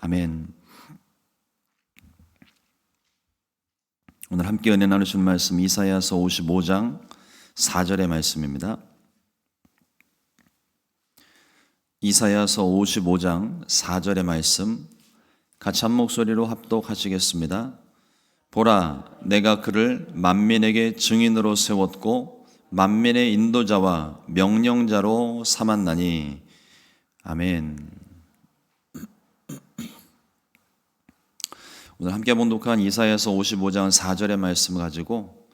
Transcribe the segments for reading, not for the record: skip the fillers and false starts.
아멘. 오늘 함께 은혜 나누실 말씀 이사야서 55장 4절의 말씀입니다. 이사야서 55장 4절의 말씀 같이 한 목소리로 합독하시겠습니다. 보라, 내가 그를 만민에게 증인으로 세웠고 만민의 인도자와 명령자로 삼았나니. 아멘. 오늘 함께 봉독한 이사야서 55장 4절의 말씀을 가지고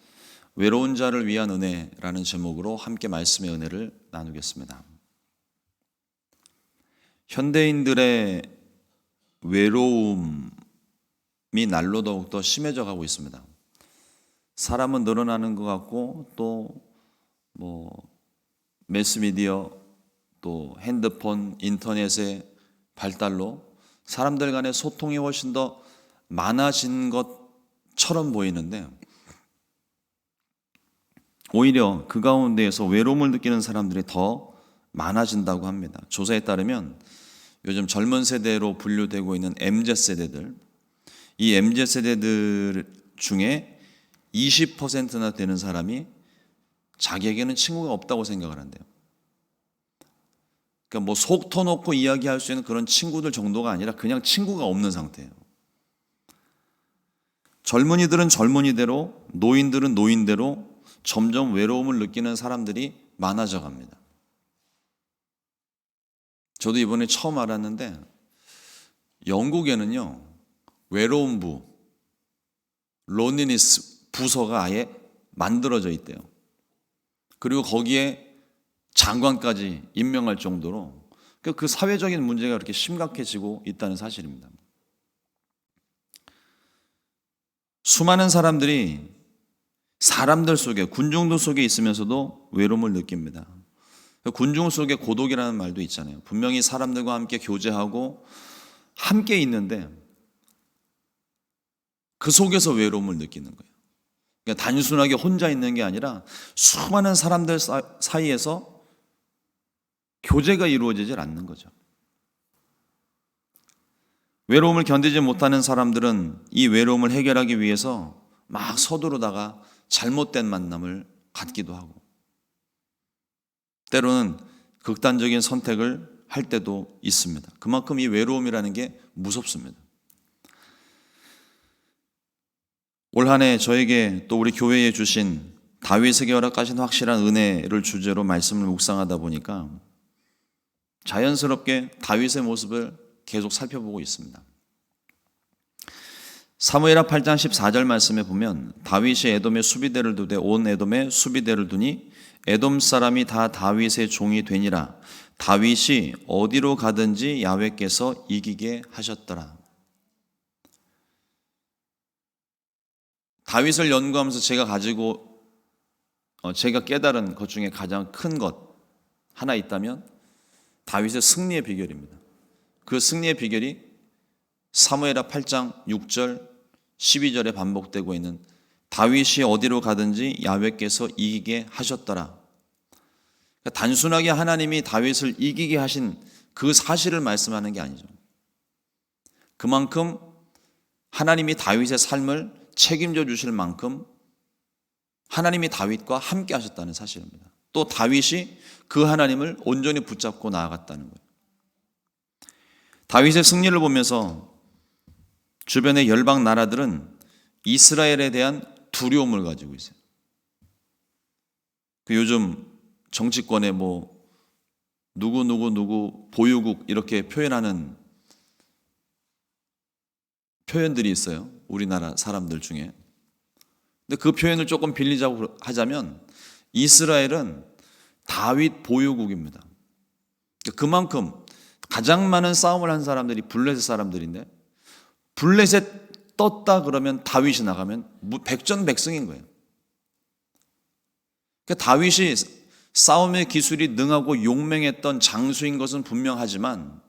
외로운 자를 위한 은혜라는 제목으로 함께 말씀의 은혜를 나누겠습니다. 현대인들의 외로움이 날로 더욱더 심해져 가고 있습니다. 사람은 늘어나는 것 같고 또 매스미디어 또 핸드폰, 인터넷의 발달로 사람들 간의 소통이 훨씬 더 많아진 것처럼 보이는데 오히려 그 가운데에서 외로움을 느끼는 사람들이 더 많아진다고 합니다. 조사에 따르면 요즘 젊은 세대로 분류되고 있는 MZ세대들, 이 MZ세대들 중에 20%나 되는 사람이 자기에게는 친구가 없다고 생각을 한대요. 그러니까 속 터놓고 이야기할 수 있는 그런 친구들 정도가 아니라 그냥 친구가 없는 상태예요. 젊은이들은 젊은이대로, 노인들은 노인대로 점점 외로움을 느끼는 사람들이 많아져 갑니다. 저도 이번에 처음 알았는데 영국에는요, 외로움부, loneliness 부서가 아예 만들어져 있대요. 그리고 거기에 장관까지 임명할 정도로 그 사회적인 문제가 그렇게 심각해지고 있다는 사실입니다. 수많은 사람들이 사람들 속에, 군중들 속에 있으면서도 외로움을 느낍니다. 군중 속에 고독이라는 말도 있잖아요. 분명히 사람들과 함께 교제하고 함께 있는데 그 속에서 외로움을 느끼는 거예요. 그러니까 단순하게 혼자 있는 게 아니라 수많은 사람들 사이에서 교제가 이루어지질 않는 거죠. 외로움을 견디지 못하는 사람들은 이 외로움을 해결하기 위해서 막 서두르다가 잘못된 만남을 갖기도 하고 때로는 극단적인 선택을 할 때도 있습니다. 그만큼 이 외로움이라는 게 무섭습니다. 올 한 해 저에게 또 우리 교회에 주신 다윗에게 허락하신 확실한 은혜를 주제로 말씀을 묵상하다 보니까 자연스럽게 다윗의 모습을 계속 살펴보고 있습니다. 사무엘하 8장 14절 말씀에 보면 다윗이 에돔의 수비대를 두되 온 에돔에 수비대를 두니 에돔 사람이 다 다윗의 종이 되니라. 다윗이 어디로 가든지 야훼께서 이기게 하셨더라. 다윗을 연구하면서 제가 깨달은 것 중에 가장 큰 것 하나 있다면 다윗의 승리의 비결입니다. 그 승리의 비결이 사무엘하 8장 6절 12절에 반복되고 있는 다윗이 어디로 가든지 야훼께서 이기게 하셨더라. 그러니까 단순하게 하나님이 다윗을 이기게 하신 그 사실을 말씀하는 게 아니죠. 그만큼 하나님이 다윗의 삶을 책임져 주실 만큼 하나님이 다윗과 함께 하셨다는 사실입니다. 또 다윗이 그 하나님을 온전히 붙잡고 나아갔다는 거예요. 다윗의 승리를 보면서 주변의 열방 나라들은 이스라엘에 대한 두려움을 가지고 있어요. 요즘 정치권에 누구 보유국 이렇게 표현하는 표현들이 있어요. 우리나라 사람들 중에. 근데 그 표현을 조금 빌리자고 하자면 이스라엘은 다윗 보유국입니다. 그만큼 가장 많은 싸움을 한 사람들이 블레셋 사람들인데 블레셋 떴다 그러면 다윗이 나가면 백전백승인 거예요. 그러니까 다윗이 싸움의 기술이 능하고 용맹했던 장수인 것은 분명하지만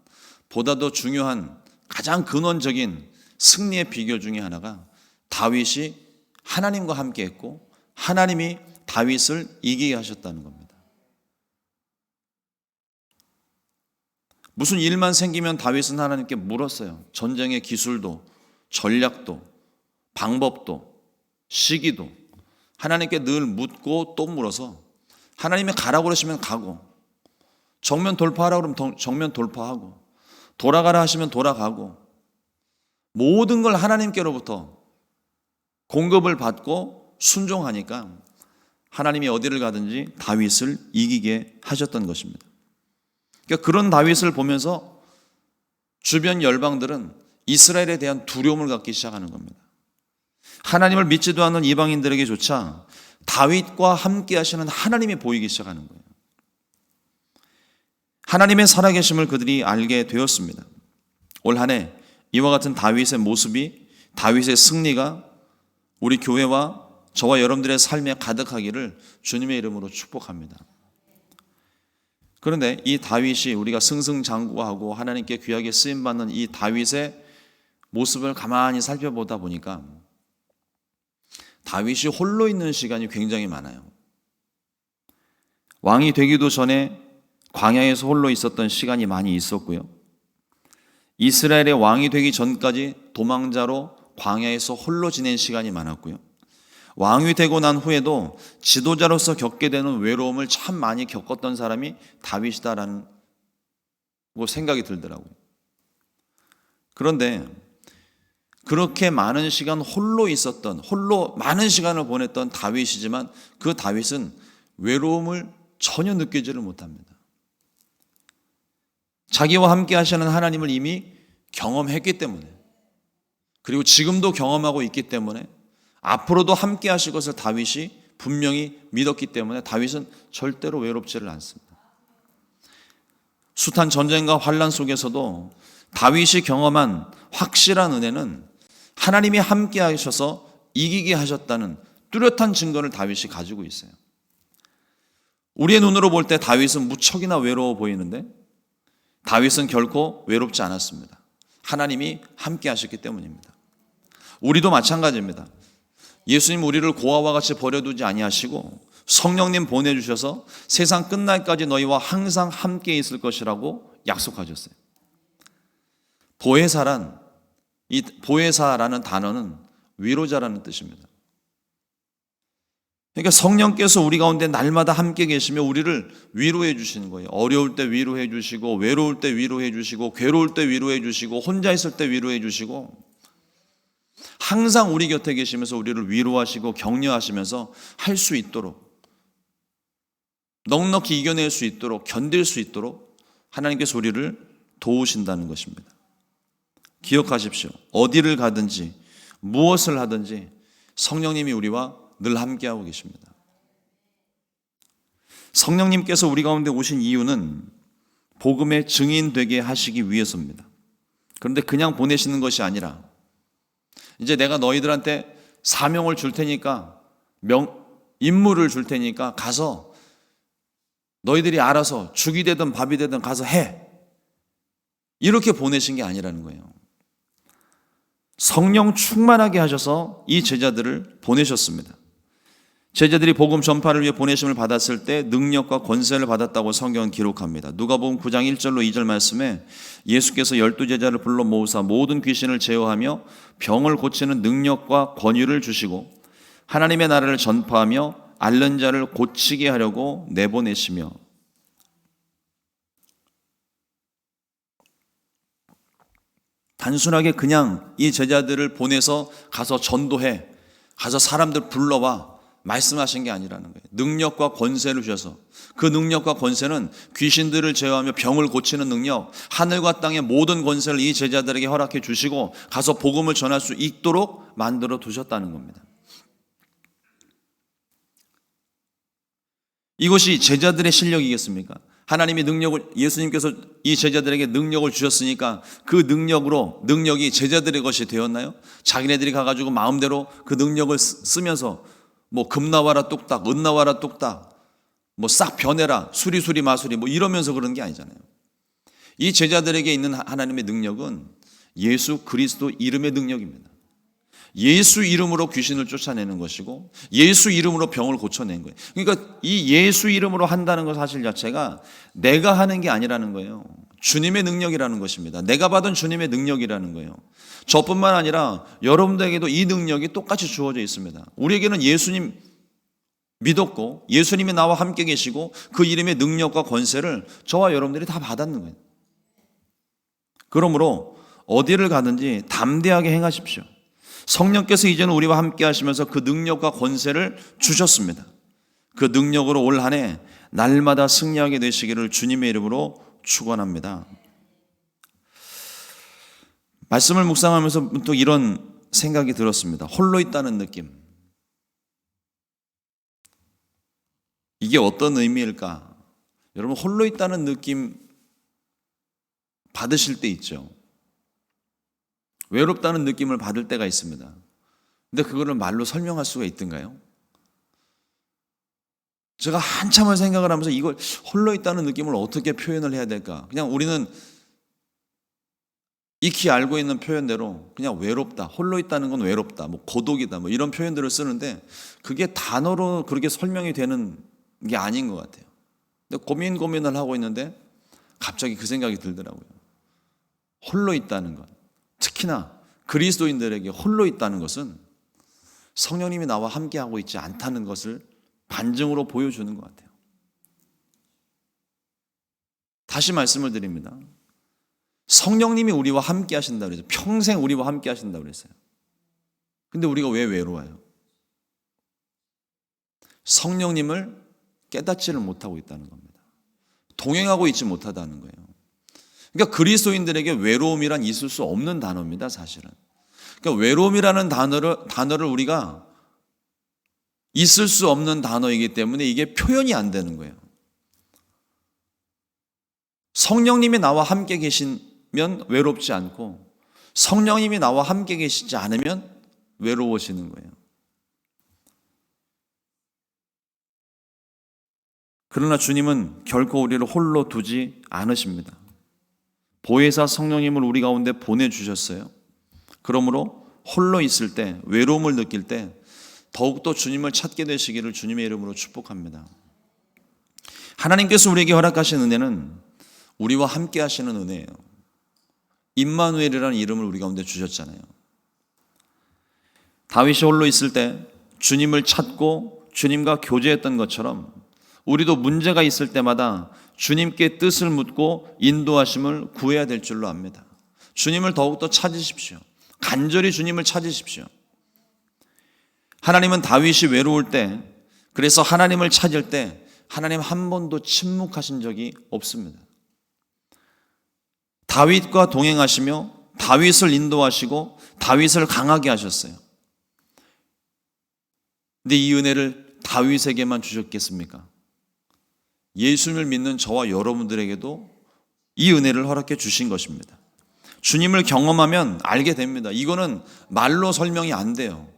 보다 더 중요한 가장 근원적인 승리의 비결 중에 하나가 다윗이 하나님과 함께 했고 하나님이 다윗을 이기게 하셨다는 겁니다. 무슨 일만 생기면 다윗은 하나님께 물었어요. 전쟁의 기술도, 전략도, 방법도, 시기도 하나님께 늘 묻고 또 물어서 하나님이 가라고 그러시면 가고, 정면 돌파하라고 그러면 정면 돌파하고, 돌아가라 하시면 돌아가고, 모든 걸 하나님께로부터 공급을 받고 순종하니까 하나님이 어디를 가든지 다윗을 이기게 하셨던 것입니다. 그러니까 그런 다윗을 보면서 주변 열방들은 이스라엘에 대한 두려움을 갖기 시작하는 겁니다. 하나님을 믿지도 않는 이방인들에게조차 다윗과 함께 하시는 하나님이 보이기 시작하는 거예요. 하나님의 살아계심을 그들이 알게 되었습니다. 올 한 해 이와 같은 다윗의 모습이, 다윗의 승리가 우리 교회와 저와 여러분들의 삶에 가득하기를 주님의 이름으로 축복합니다. 그런데 이 다윗이, 우리가 승승장구하고 하나님께 귀하게 쓰임받는 이 다윗의 모습을 가만히 살펴보다 보니까 다윗이 홀로 있는 시간이 굉장히 많아요. 왕이 되기도 전에 광야에서 홀로 있었던 시간이 많이 있었고요. 이스라엘의 왕이 되기 전까지 도망자로 광야에서 홀로 지낸 시간이 많았고요. 왕이 되고 난 후에도 지도자로서 겪게 되는 외로움을 참 많이 겪었던 사람이 다윗이다라는 생각이 들더라고요. 그런데 그렇게 많은 시간 홀로 많은 시간을 보냈던 다윗이지만 그 다윗은 외로움을 전혀 느끼지를 못합니다. 자기와 함께 하시는 하나님을 이미 경험했기 때문에, 그리고 지금도 경험하고 있기 때문에, 앞으로도 함께 하실 것을 다윗이 분명히 믿었기 때문에 다윗은 절대로 외롭지를 않습니다. 숱한 전쟁과 환난 속에서도 다윗이 경험한 확실한 은혜는 하나님이 함께 하셔서 이기게 하셨다는 뚜렷한 증거를 다윗이 가지고 있어요. 우리의 눈으로 볼 때 다윗은 무척이나 외로워 보이는데 다윗은 결코 외롭지 않았습니다. 하나님이 함께 하셨기 때문입니다. 우리도 마찬가지입니다. 예수님 우리를 고아와 같이 버려두지 아니하시고 성령님 보내주셔서 세상 끝날까지 너희와 항상 함께 있을 것이라고 약속하셨어요. 이 보혜사라는 단어는 위로자라는 뜻입니다. 그러니까 성령께서 우리 가운데 날마다 함께 계시며 우리를 위로해 주시는 거예요. 어려울 때 위로해 주시고, 외로울 때 위로해 주시고, 괴로울 때 위로해 주시고, 혼자 있을 때 위로해 주시고, 항상 우리 곁에 계시면서 우리를 위로하시고 격려하시면서 할 수 있도록, 넉넉히 이겨낼 수 있도록, 견딜 수 있도록 하나님께서 우리를 도우신다는 것입니다. 기억하십시오. 어디를 가든지 무엇을 하든지 성령님이 우리와 늘 함께하고 계십니다. 성령님께서 우리 가운데 오신 이유는 복음의 증인 되게 하시기 위해서입니다. 그런데 그냥 보내시는 것이 아니라 이제 내가 너희들한테 사명을 줄 테니까, 임무를 줄 테니까 가서 너희들이 알아서 죽이 되든 밥이 되든 가서 해. 이렇게 보내신 게 아니라는 거예요. 성령 충만하게 하셔서 이 제자들을 보내셨습니다. 제자들이 복음 전파를 위해 보내심을 받았을 때 능력과 권세를 받았다고 성경은 기록합니다. 누가복음 9장 1절로 2절 말씀에 예수께서 12제자를 불러 모으사 모든 귀신을 제어하며 병을 고치는 능력과 권위를 주시고 하나님의 나라를 전파하며 앓는 자를 고치게 하려고 내보내시며, 단순하게 그냥 이 제자들을 보내서 가서 전도해, 가서 사람들 불러와 말씀하신 게 아니라는 거예요. 능력과 권세를 주셔서, 그 능력과 권세는 귀신들을 제어하며 병을 고치는 능력, 하늘과 땅의 모든 권세를 이 제자들에게 허락해 주시고 가서 복음을 전할 수 있도록 만들어 두셨다는 겁니다. 이것이 제자들의 실력이겠습니까? 하나님이 예수님께서 이 제자들에게 능력을 주셨으니까 그 능력이 제자들의 것이 되었나요? 자기네들이 가가지고 마음대로 그 능력을 쓰면서 금 나와라 뚝딱, 은 나와라 뚝딱, 싹 변해라, 수리수리 마수리 이러면서 그런 게 아니잖아요. 이 제자들에게 있는 하나님의 능력은 예수 그리스도 이름의 능력입니다. 예수 이름으로 귀신을 쫓아내는 것이고 예수 이름으로 병을 고쳐낸 거예요. 그러니까 이 예수 이름으로 한다는 것 사실 자체가 내가 하는 게 아니라는 거예요. 주님의 능력이라는 것입니다. 내가 받은 주님의 능력이라는 거예요. 저뿐만 아니라 여러분들에게도 이 능력이 똑같이 주어져 있습니다. 우리에게는 예수님 믿었고 예수님이 나와 함께 계시고 그 이름의 능력과 권세를 저와 여러분들이 다 받았는 거예요. 그러므로 어디를 가든지 담대하게 행하십시오. 성령께서 이제는 우리와 함께 하시면서 그 능력과 권세를 주셨습니다. 그 능력으로 올 한 해 날마다 승리하게 되시기를 주님의 이름으로 축원합니다. 말씀을 묵상하면서 또 이런 생각이 들었습니다. 홀로 있다는 느낌. 이게 어떤 의미일까? 여러분, 홀로 있다는 느낌 받으실 때 있죠. 외롭다는 느낌을 받을 때가 있습니다. 근데 그거를 말로 설명할 수가 있던가요? 제가 한참을 생각을 하면서 이걸 홀로 있다는 느낌을 어떻게 표현을 해야 될까? 그냥 우리는 익히 알고 있는 표현대로 그냥 외롭다, 홀로 있다는 건 외롭다, 뭐 고독이다, 뭐 이런 표현들을 쓰는데 그게 단어로 그렇게 설명이 되는 게 아닌 것 같아요. 근데 고민을 하고 있는데 갑자기 그 생각이 들더라고요. 홀로 있다는 것, 특히나 그리스도인들에게 홀로 있다는 것은 성령님이 나와 함께하고 있지 않다는 것을 반증으로 보여주는 것 같아요. 다시 말씀을 드립니다. 성령님이 우리와 함께 하신다고 그랬어요. 평생 우리와 함께 하신다고 그랬어요. 근데 우리가 왜 외로워요? 성령님을 깨닫지를 못하고 있다는 겁니다. 동행하고 있지 못하다는 거예요. 그러니까 그리스도인들에게 외로움이란 있을 수 없는 단어입니다, 사실은. 그러니까 외로움이라는 단어를 우리가 있을 수 없는 단어이기 때문에 이게 표현이 안 되는 거예요. 성령님이 나와 함께 계시면 외롭지 않고 성령님이 나와 함께 계시지 않으면 외로워지는 거예요. 그러나 주님은 결코 우리를 홀로 두지 않으십니다. 보혜사 성령님을 우리 가운데 보내주셨어요. 그러므로 홀로 있을 때, 외로움을 느낄 때 더욱더 주님을 찾게 되시기를 주님의 이름으로 축복합니다. 하나님께서 우리에게 허락하신 은혜는 우리와 함께 하시는 은혜예요. 임마누엘이라는 이름을 우리 가운데 주셨잖아요. 다윗이 홀로 있을 때 주님을 찾고 주님과 교제했던 것처럼 우리도 문제가 있을 때마다 주님께 뜻을 묻고 인도하심을 구해야 될 줄로 압니다. 주님을 더욱더 찾으십시오. 간절히 주님을 찾으십시오. 하나님은 다윗이 외로울 때, 그래서 하나님을 찾을 때 하나님 한 번도 침묵하신 적이 없습니다. 다윗과 동행하시며 다윗을 인도하시고 다윗을 강하게 하셨어요. 근데 이 은혜를 다윗에게만 주셨겠습니까? 예수님을 믿는 저와 여러분들에게도 이 은혜를 허락해 주신 것입니다. 주님을 경험하면 알게 됩니다. 이거는 말로 설명이 안 돼요.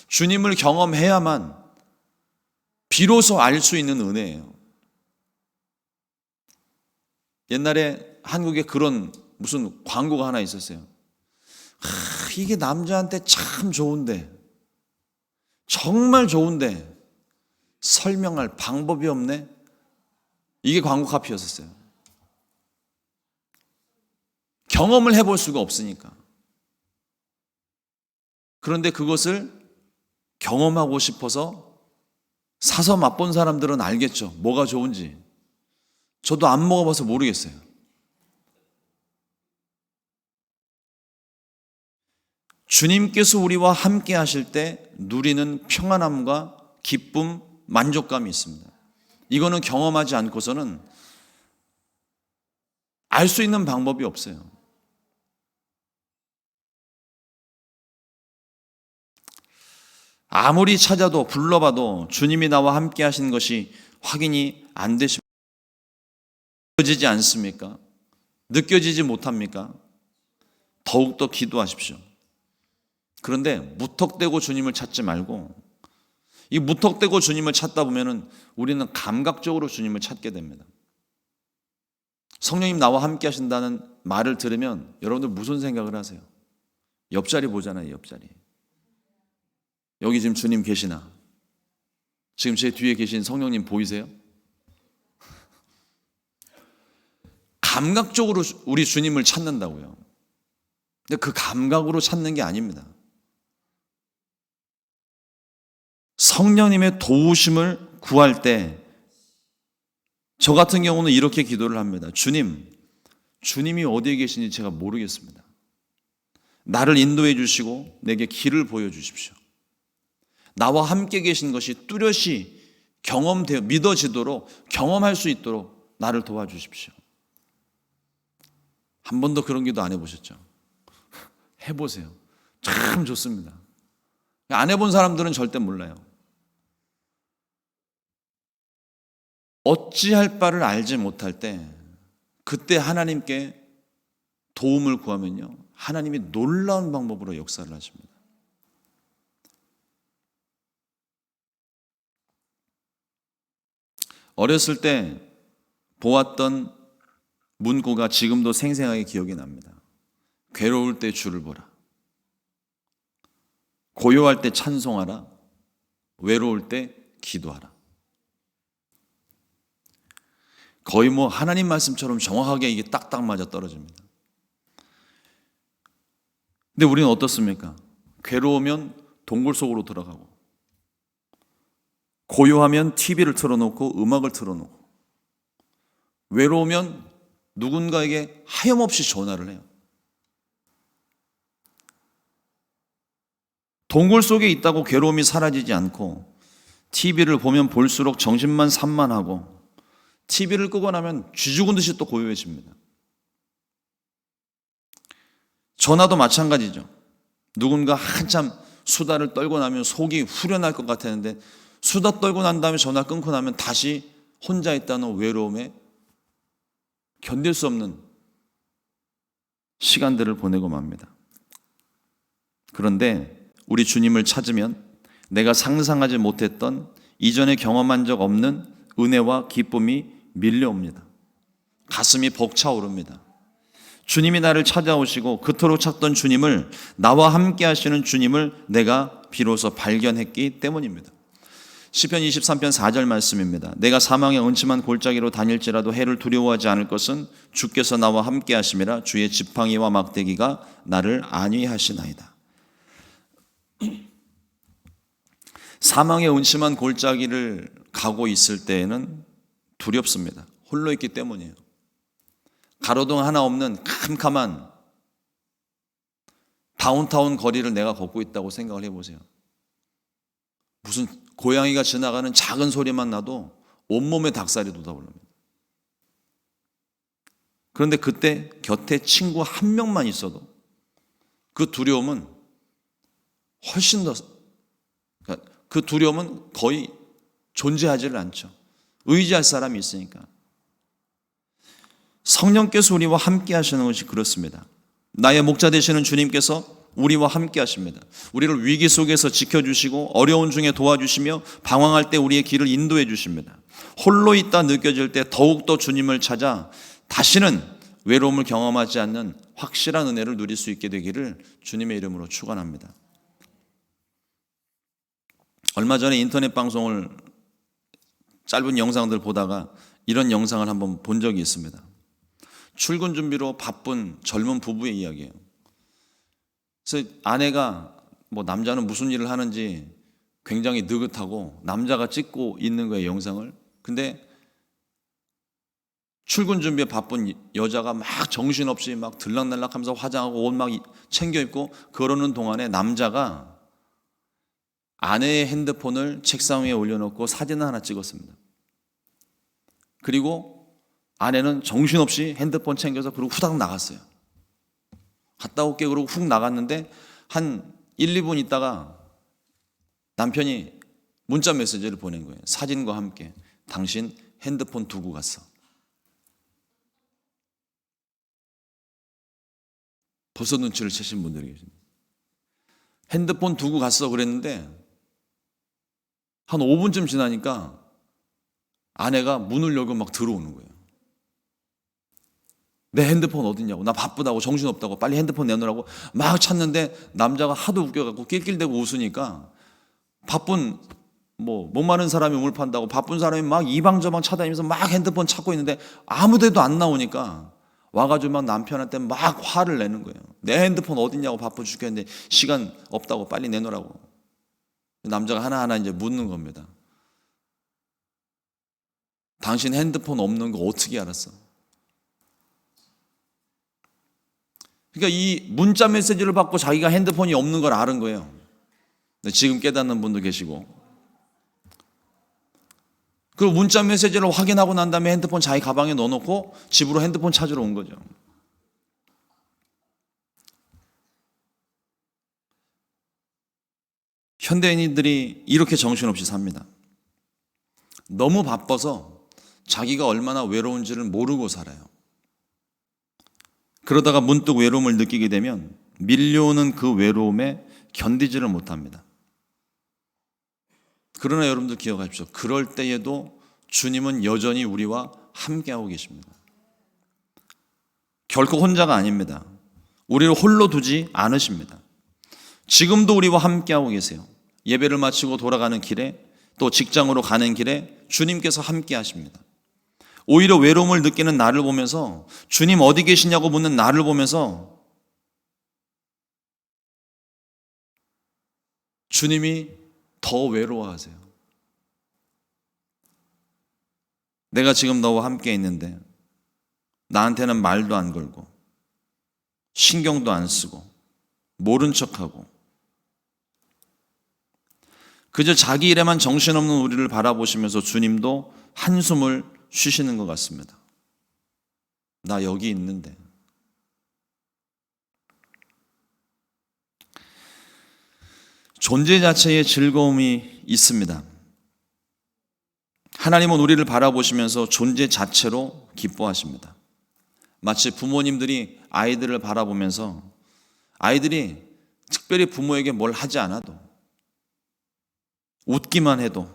주님을 경험해야만 비로소 알 수 있는 은혜예요. 옛날에 한국에 그런 무슨 광고가 하나 있었어요. 이게 남자한테 참 좋은데, 정말 좋은데 설명할 방법이 없네. 이게 광고 카피였었어요. 경험을 해볼 수가 없으니까. 그런데 그것을 경험하고 싶어서 사서 맛본 사람들은 알겠죠. 뭐가 좋은지. 저도 안 먹어봐서 모르겠어요. 주님께서 우리와 함께 하실 때 누리는 평안함과 기쁨, 만족감이 있습니다. 이거는 경험하지 않고서는 알 수 있는 방법이 없어요. 아무리 찾아도 불러봐도 주님이 나와 함께 하신 것이 확인이 안 되십니까? 느껴지지 않습니까? 느껴지지 못합니까? 더욱더 기도하십시오. 그런데 무턱대고 주님을 찾지 말고, 이 무턱대고 주님을 찾다 보면은 우리는 감각적으로 주님을 찾게 됩니다. 성령님 나와 함께 하신다는 말을 들으면 여러분들 무슨 생각을 하세요? 옆자리 보잖아요, 옆자리. 여기 지금 주님 계시나? 지금 제 뒤에 계신 성령님 보이세요? 감각적으로 우리 주님을 찾는다고요. 근데 그 감각으로 찾는 게 아닙니다. 성령님의 도우심을 구할 때 저 같은 경우는 이렇게 기도를 합니다. 주님이 어디에 계신지 제가 모르겠습니다. 나를 인도해 주시고 내게 길을 보여주십시오. 나와 함께 계신 것이 뚜렷이 경험되어 믿어지도록 경험할 수 있도록 나를 도와주십시오. 한 번도 그런 기도 안 해보셨죠? 해보세요. 참 좋습니다. 안 해본 사람들은 절대 몰라요. 어찌할 바를 알지 못할 때 그때 하나님께 도움을 구하면요, 하나님이 놀라운 방법으로 역사를 하십니다. 어렸을 때 보았던 문구가 지금도 생생하게 기억이 납니다. 괴로울 때 주를 보라. 고요할 때 찬송하라. 외로울 때 기도하라. 거의 뭐 하나님 말씀처럼 정확하게 이게 딱딱 맞아 떨어집니다. 근데 우리는 어떻습니까? 괴로우면 동굴 속으로 들어가고, 고요하면 TV를 틀어놓고 음악을 틀어놓고, 외로우면 누군가에게 하염없이 전화를 해요. 동굴 속에 있다고 괴로움이 사라지지 않고, TV를 보면 볼수록 정신만 산만하고, TV를 끄고 나면 쥐 죽은 듯이 또 고요해집니다. 전화도 마찬가지죠. 누군가 한참 수다를 떨고 나면 속이 후련할 것 같았는데 수다 떨고 난 다음에 전화 끊고 나면 다시 혼자 있다는 외로움에 견딜 수 없는 시간들을 보내고 맙니다. 그런데 우리 주님을 찾으면 내가 상상하지 못했던, 이전에 경험한 적 없는 은혜와 기쁨이 밀려옵니다. 가슴이 벅차오릅니다. 주님이 나를 찾아오시고 그토록 찾던 주님을, 나와 함께 하시는 주님을 내가 비로소 발견했기 때문입니다. 시편 23편 4절 말씀입니다. 내가 사망의 음침한 골짜기로 다닐지라도 해를 두려워하지 않을 것은 주께서 나와 함께 하심이라. 주의 지팡이와 막대기가 나를 안위하시나이다. 사망의 음침한 골짜기를 가고 있을 때에는 두렵습니다. 홀로 있기 때문이에요. 가로등 하나 없는 캄캄한 다운타운 거리를 내가 걷고 있다고 생각을 해보세요. 무슨 고양이가 지나가는 작은 소리만 나도 온몸에 닭살이 돋아오릅니다. 그런데 그때 곁에 친구 한 명만 있어도 그 두려움은 훨씬 더, 그 두려움은 거의 존재하지를 않죠. 의지할 사람이 있으니까. 성령께서 우리와 함께 하시는 것이 그렇습니다. 나의 목자 되시는 주님께서 우리와 함께 하십니다. 우리를 위기 속에서 지켜주시고 어려운 중에 도와주시며 방황할 때 우리의 길을 인도해 주십니다. 홀로 있다 느껴질 때 더욱더 주님을 찾아 다시는 외로움을 경험하지 않는 확실한 은혜를 누릴 수 있게 되기를 주님의 이름으로 축원합니다. 얼마 전에 인터넷 방송을 짧은 영상들 보다가 이런 영상을 한번 본 적이 있습니다. 출근 준비로 바쁜 젊은 부부의 이야기예요. 그래서 아내가 남자는 무슨 일을 하는지 굉장히 느긋하고 남자가 찍고 있는 거예요, 영상을. 근데 출근 준비에 바쁜 여자가 막 정신없이 막 들락날락하면서 화장하고 옷 막 챙겨 입고 그러는 동안에 남자가 아내의 핸드폰을 책상 위에 올려놓고 사진을 하나 찍었습니다. 그리고 아내는 정신없이 핸드폰 챙겨서 그러고 후딱 나갔어요. 갔다 올게 그러고 훅 나갔는데 한 1, 2분 있다가 남편이 문자 메시지를 보낸 거예요. 사진과 함께 당신 핸드폰 두고 갔어. 벌써 눈치를 채신 분들이 계십니다. 핸드폰 두고 갔어 그랬는데 한 5분쯤 지나니까 아내가 문을 열고 막 들어오는 거예요. 내 핸드폰 어딨냐고, 나 바쁘다고, 정신없다고, 빨리 핸드폰 내놓으라고 막 찾는데 남자가 하도 웃겨갖고 낄낄대고 웃으니까 바쁜 목마른 사람이 우물 판다고 바쁜 사람이 막 이방저방 찾아다니면서 막 핸드폰 찾고 있는데 아무 데도 안 나오니까 와가지고 막 남편한테 막 화를 내는 거예요. 내 핸드폰 어딨냐고, 바빠 죽겠는데 시간 없다고 빨리 내놓으라고. 남자가 하나하나 이제 묻는 겁니다. 당신 핸드폰 없는 거 어떻게 알았어? 그러니까 이 문자 메시지를 받고 자기가 핸드폰이 없는 걸 아는 거예요. 지금 깨닫는 분도 계시고. 그 문자 메시지를 확인하고 난 다음에 핸드폰 자기 가방에 넣어놓고 집으로 핸드폰 찾으러 온 거죠. 현대인들이 이렇게 정신없이 삽니다. 너무 바빠서 자기가 얼마나 외로운지를 모르고 살아요. 그러다가 문득 외로움을 느끼게 되면 밀려오는 그 외로움에 견디지를 못합니다. 그러나 여러분들 기억하십시오. 그럴 때에도 주님은 여전히 우리와 함께하고 계십니다. 결코 혼자가 아닙니다. 우리를 홀로 두지 않으십니다. 지금도 우리와 함께하고 계세요. 예배를 마치고 돌아가는 길에, 또 직장으로 가는 길에 주님께서 함께 하십니다. 오히려 외로움을 느끼는 나를 보면서, 주님 어디 계시냐고 묻는 나를 보면서 주님이 더 외로워하세요. 내가 지금 너와 함께 있는데 나한테는 말도 안 걸고 신경도 안 쓰고 모른 척하고 그저 자기 일에만 정신없는 우리를 바라보시면서 주님도 한숨을 쉬시는 것 같습니다. 나 여기 있는데. 존재 자체에 즐거움이 있습니다. 하나님은 우리를 바라보시면서 존재 자체로 기뻐하십니다. 마치 부모님들이 아이들을 바라보면서 아이들이 특별히 부모에게 뭘 하지 않아도, 웃기만 해도,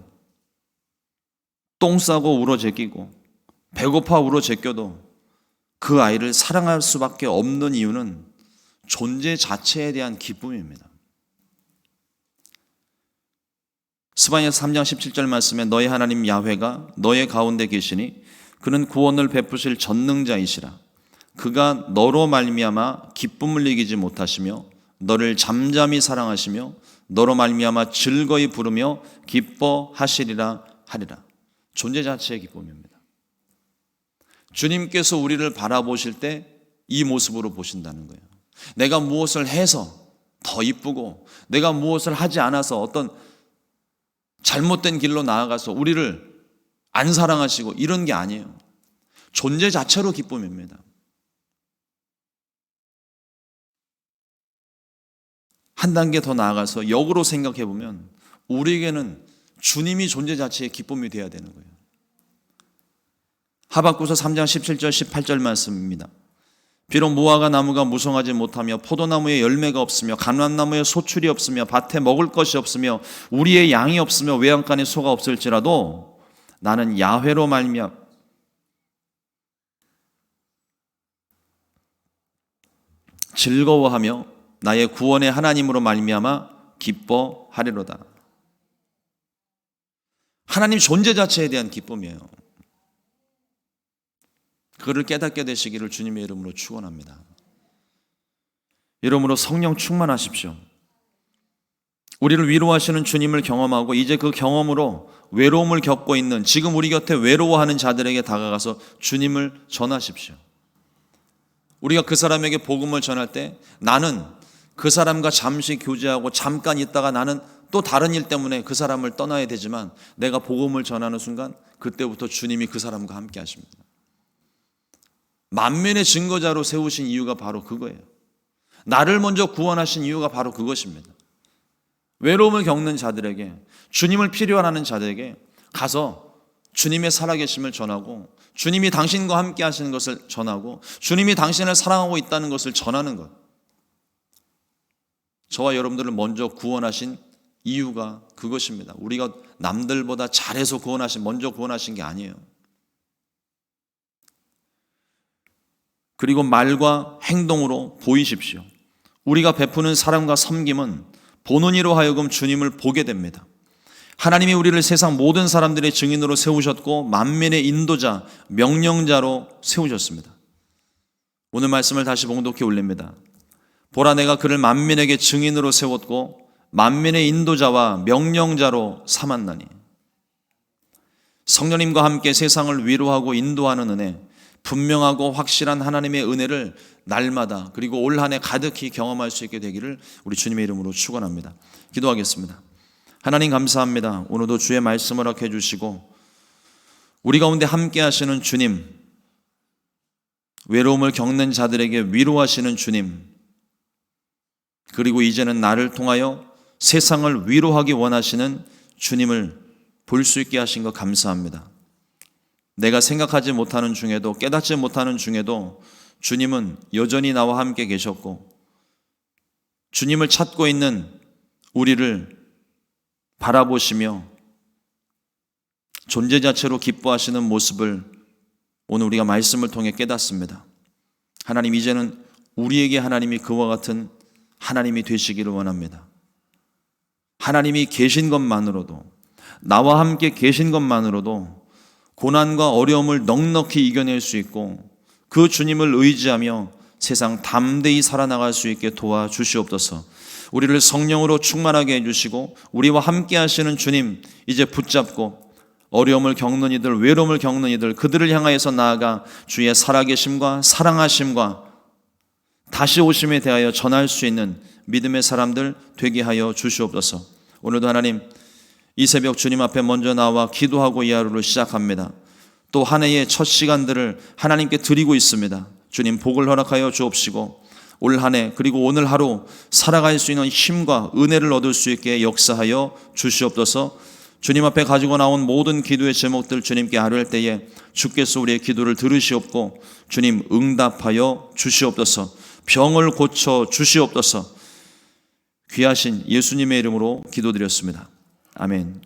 똥 싸고 울어 제끼고 배고파 울어 제껴도 그 아이를 사랑할 수밖에 없는 이유는 존재 자체에 대한 기쁨입니다. 스바냐 3장 17절 말씀에 너희 하나님 야훼가 너의 가운데 계시니 그는 구원을 베푸실 전능자이시라. 그가 너로 말미암아 기쁨을 이기지 못하시며 너를 잠잠히 사랑하시며 너로 말미암아 즐거이 부르며 기뻐하시리라 하리라. 존재 자체의 기쁨입니다. 주님께서 우리를 바라보실 때 이 모습으로 보신다는 거예요. 내가 무엇을 해서 더 이쁘고 내가 무엇을 하지 않아서 어떤 잘못된 길로 나아가서 우리를 안 사랑하시고 이런 게 아니에요. 존재 자체로 기쁨입니다. 한 단계 더 나아가서 역으로 생각해 보면 우리에게는 주님이 존재 자체의 기쁨이 되어야 되는 거예요. 하박국서 3장 17절 18절 말씀입니다. 비록 무화과 나무가 무성하지 못하며 포도나무에 열매가 없으며 감람나무에 소출이 없으며 밭에 먹을 것이 없으며 우리의 양이 없으며 외양간에 소가 없을지라도 나는 야훼로 말미암아 즐거워하며 나의 구원의 하나님으로 말미암아 기뻐하리로다. 하나님 존재 자체에 대한 기쁨이에요. 그를 깨닫게 되시기를 주님의 이름으로 축원합니다. 이름으로 성령 충만하십시오. 우리를 위로하시는 주님을 경험하고 이제 그 경험으로 외로움을 겪고 있는, 지금 우리 곁에 외로워하는 자들에게 다가가서 주님을 전하십시오. 우리가 그 사람에게 복음을 전할 때 나는 그 사람과 잠시 교제하고 잠깐 있다가 나는 또 다른 일 때문에 그 사람을 떠나야 되지만 내가 복음을 전하는 순간 그때부터 주님이 그 사람과 함께 하십니다. 만면의 증거자로 세우신 이유가 바로 그거예요. 나를 먼저 구원하신 이유가 바로 그것입니다. 외로움을 겪는 자들에게, 주님을 필요로 하는 자들에게 가서 주님의 살아계심을 전하고 주님이 당신과 함께 하시는 것을 전하고 주님이 당신을 사랑하고 있다는 것을 전하는 것. 저와 여러분들을 먼저 구원하신 이유가 그것입니다. 우리가 남들보다 잘해서 먼저 구원하신 게 아니에요. 그리고 말과 행동으로 보이십시오. 우리가 베푸는 사랑과 섬김은 보는 이로 하여금 주님을 보게 됩니다. 하나님이 우리를 세상 모든 사람들의 증인으로 세우셨고 만민의 인도자, 명령자로 세우셨습니다. 오늘 말씀을 다시 봉독해 올립니다. 보라, 내가 그를 만민에게 증인으로 세웠고 만민의 인도자와 명령자로 삼았나니. 성령님과 함께 세상을 위로하고 인도하는 은혜, 분명하고 확실한 하나님의 은혜를 날마다 그리고 올 한 해 가득히 경험할 수 있게 되기를 우리 주님의 이름으로 축원합니다. 기도하겠습니다. 하나님 감사합니다. 오늘도 주의 말씀을 허락해 주시고 우리 가운데 함께 하시는 주님, 외로움을 겪는 자들에게 위로하시는 주님, 그리고 이제는 나를 통하여 세상을 위로하기 원하시는 주님을 볼 수 있게 하신 것 감사합니다. 내가 생각하지 못하는 중에도, 깨닫지 못하는 중에도 주님은 여전히 나와 함께 계셨고, 주님을 찾고 있는 우리를 바라보시며 존재 자체로 기뻐하시는 모습을 오늘 우리가 말씀을 통해 깨닫습니다. 하나님, 이제는 우리에게 하나님이 그와 같은 하나님이 되시기를 원합니다. 하나님이 계신 것만으로도, 나와 함께 계신 것만으로도 고난과 어려움을 넉넉히 이겨낼 수 있고 그 주님을 의지하며 세상 담대히 살아나갈 수 있게 도와주시옵소서. 우리를 성령으로 충만하게 해주시고 우리와 함께 하시는 주님 이제 붙잡고 어려움을 겪는 이들, 외로움을 겪는 이들, 그들을 향하여서 나아가 주의 살아계심과 사랑하심과 다시 오심에 대하여 전할 수 있는 믿음의 사람들 되게 하여 주시옵소서. 오늘도 하나님, 이 새벽 주님 앞에 먼저 나와 기도하고 이 하루를 시작합니다. 또 한 해의 첫 시간들을 하나님께 드리고 있습니다. 주님, 복을 허락하여 주옵시고 올 한 해 그리고 오늘 하루 살아갈 수 있는 힘과 은혜를 얻을 수 있게 역사하여 주시옵소서. 주님 앞에 가지고 나온 모든 기도의 제목들 주님께 아뢰할 때에 주께서 우리의 기도를 들으시옵고 주님 응답하여 주시옵소서. 병을 고쳐 주시옵소서. 귀하신 예수님의 이름으로 기도드렸습니다. 아멘.